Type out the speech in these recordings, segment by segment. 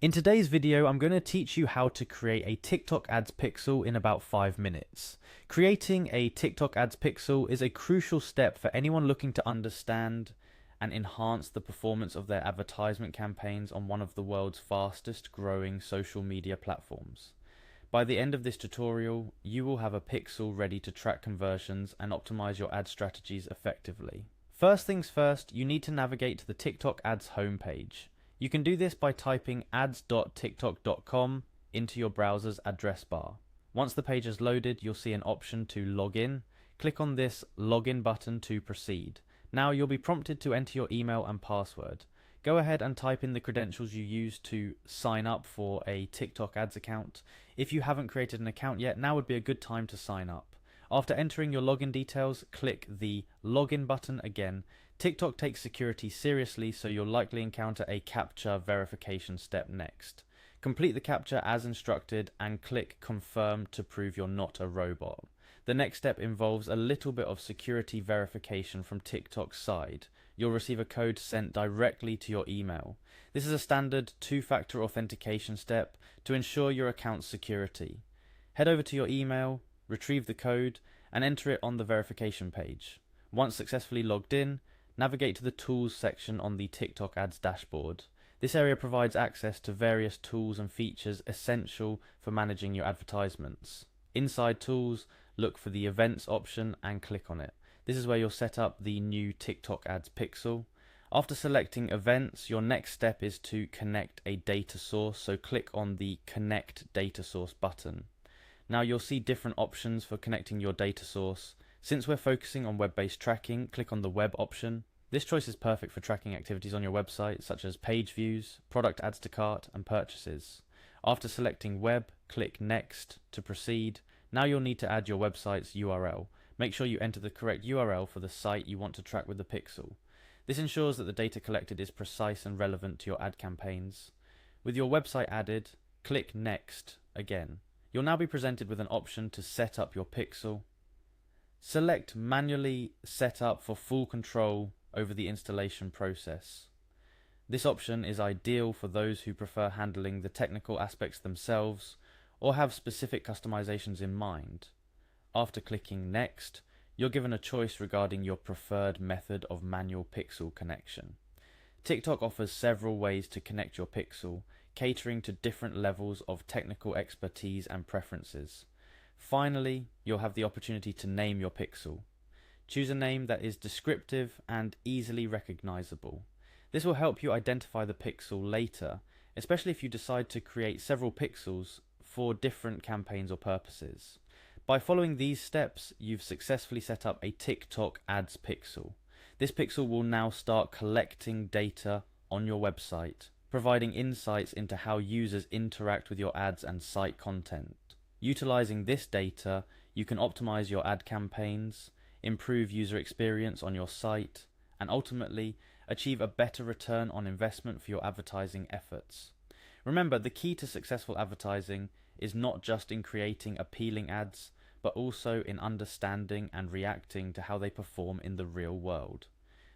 In today's video, I'm going to teach you how to create a TikTok ads pixel in about 5 minutes. Creating a TikTok ads pixel is a crucial step for anyone looking to understand and enhance the performance of their advertisement campaigns on one of the world's fastest growing social media platforms. By the end of this tutorial, you will have a pixel ready to track conversions and optimize your ad strategies effectively. First things first, you need to navigate to the TikTok ads homepage. You can do this by typing ads.tiktok.com into your browser's address bar. Once the page is loaded, you'll see an option to log in. Click on this login button to proceed. Now you'll be prompted to enter your email and password. Go ahead and type in the credentials you use to sign up for a TikTok ads account. If you haven't created an account yet, now would be a good time to sign up. After entering your login details, click the login button again. TikTok takes security seriously, so you'll likely encounter a CAPTCHA verification step next. Complete the CAPTCHA as instructed and click confirm to prove you're not a robot. The next step involves a little bit of security verification from TikTok's side. You'll receive a code sent directly to your email. This is a standard two-factor authentication step to ensure your account's security. Head over to your email, retrieve the code, and enter it on the verification page. Once successfully logged in, navigate to the Tools section on the TikTok ads dashboard. This area provides access to various tools and features essential for managing your advertisements. Inside Tools, look for the Events option and click on it. This is where you'll set up the new TikTok ads pixel. After selecting Events, your next step is to connect a data source, so click on the Connect Data Source button. Now you'll see different options for connecting your data source. Since we're focusing on web-based tracking, click on the Web option. This choice is perfect for tracking activities on your website, such as page views, product adds to cart, and purchases. After selecting Web, click Next to proceed. Now you'll need to add your website's URL. Make sure you enter the correct URL for the site you want to track with the pixel. This ensures that the data collected is precise and relevant to your ad campaigns. With your website added, click Next again. You'll now be presented with an option to set up your pixel. Select Manually Set Up for full control over the installation process. This option is ideal for those who prefer handling the technical aspects themselves or have specific customizations in mind. After clicking Next, you're given a choice regarding your preferred method of manual pixel connection. TikTok offers several ways to connect your pixel, catering to different levels of technical expertise and preferences. Finally, you'll have the opportunity to name your pixel. Choose a name that is descriptive and easily recognizable. This will help you identify the pixel later, especially if you decide to create several pixels for different campaigns or purposes. By following these steps, you've successfully set up a TikTok ads pixel. This pixel will now start collecting data on your website, providing insights into how users interact with your ads and site content. Utilizing this data, you can optimize your ad campaigns, improve user experience on your site, and ultimately achieve a better return on investment for your advertising efforts. Remember, the key to successful advertising is not just in creating appealing ads, but also in understanding and reacting to how they perform in the real world.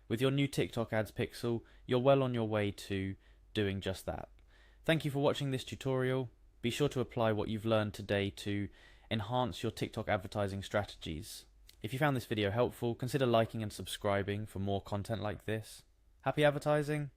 With your new TikTok ads pixel, you're well on your way to doing just that. Thank you for watching this tutorial. Be sure to apply what you've learned today to enhance your TikTok advertising strategies. If you found this video helpful, consider liking and subscribing for more content like this. Happy advertising!